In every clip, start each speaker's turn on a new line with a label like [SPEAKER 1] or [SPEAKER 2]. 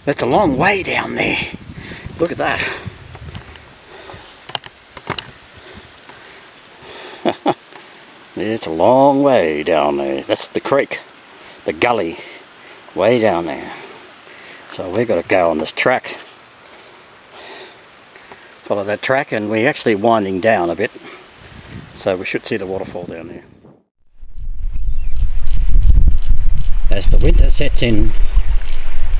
[SPEAKER 1] It's a long way down there. Look at that. It's a long way down there. That's the creek, the gully, way down there. So we've got to go on this track. Follow that track, and we're actually winding down a bit. So we should see the waterfall down there. As the winter sets in,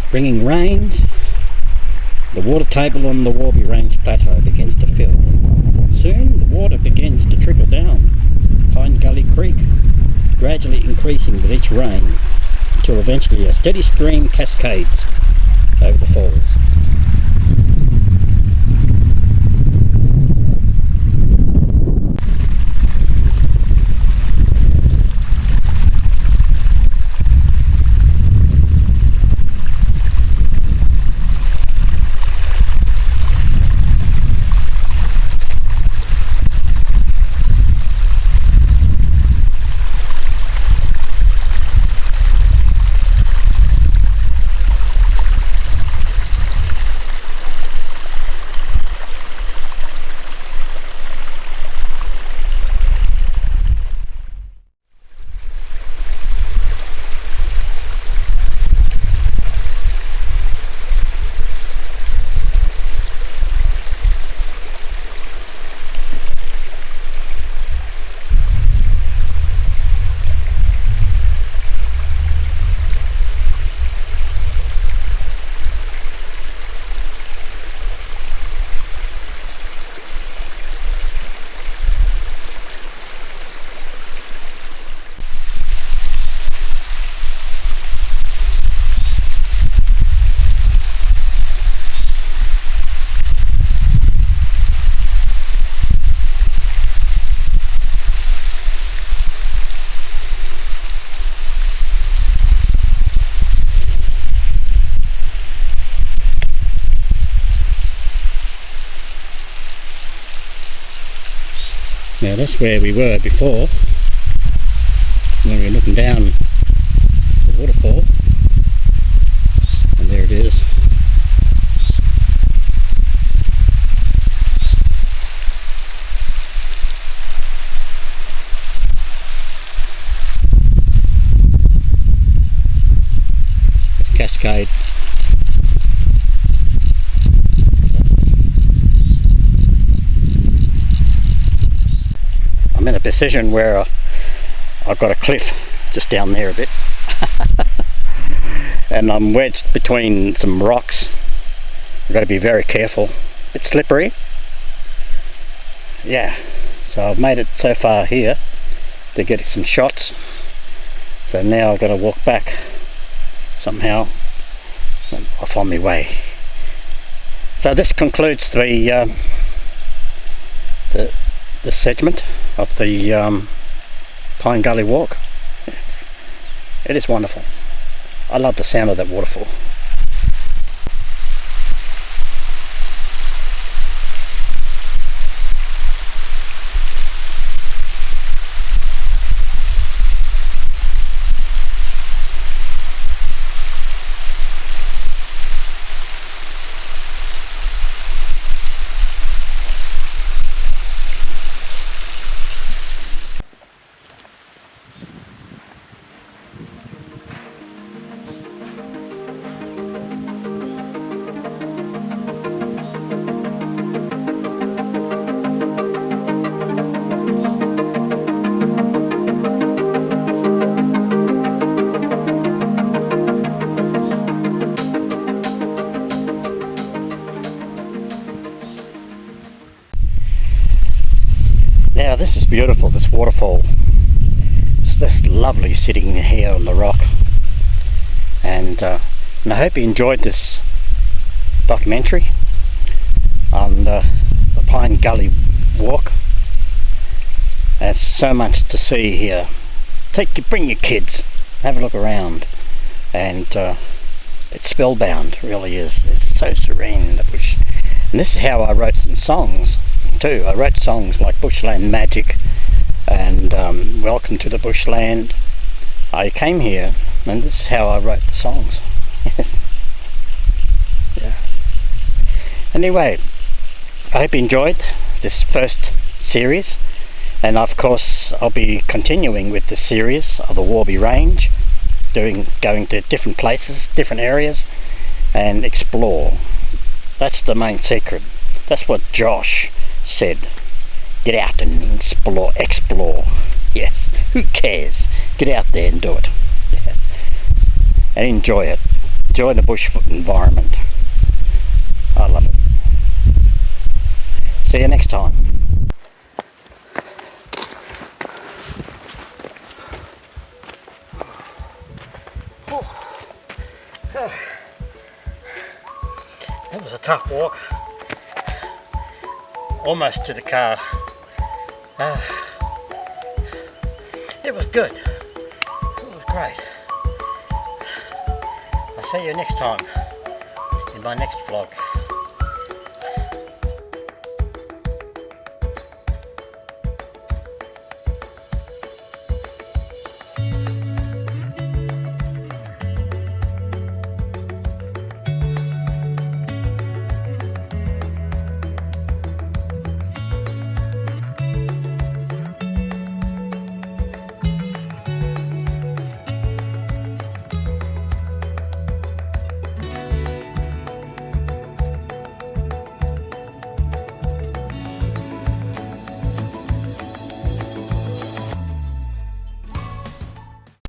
[SPEAKER 1] bringing rains, the water table on the Warby Range Plateau begins to fill. Soon the water begins to trickle down Pine Gully Creek, gradually increasing with each rain, until eventually a steady stream cascades over the falls. Now that's where we were before, when we were looking down the waterfall, and there it is. It's cascade. I'm in a position where I've got a cliff just down there a bit and I'm wedged between some rocks. I've got to be very careful. A bit slippery. Yeah, so I've made it so far here to get some shots. So now I've got to walk back somehow and off on my way. So this concludes the segment of the Pine Gully walk. It is wonderful. I love the sound of that waterfall. Now this is beautiful, this waterfall. It's just lovely sitting here on the rock, and I hope you enjoyed this documentary on the Pine Gully walk. There's so much to see here. Bring your kids, have a look around, and it's spellbound, it really is. It's so serene, the bush. And this is how I wrote some songs too. I wrote songs like Bushland Magic and Welcome to the Bushland. I came here and this is how I wrote the songs. Yes. Anyway, I hope you enjoyed this first series, and of course I'll be continuing with the series of the Warby range, going to different places, different areas, and explore. That's the main secret. That's what Josh said. Get out and explore. Yes, who cares? Get out there and do it. Yes, and enjoy it. Enjoy the bush environment. I love it. See you next time. That was a tough walk. Almost to the car. It was good. It was great. I'll see you next time in my next vlog.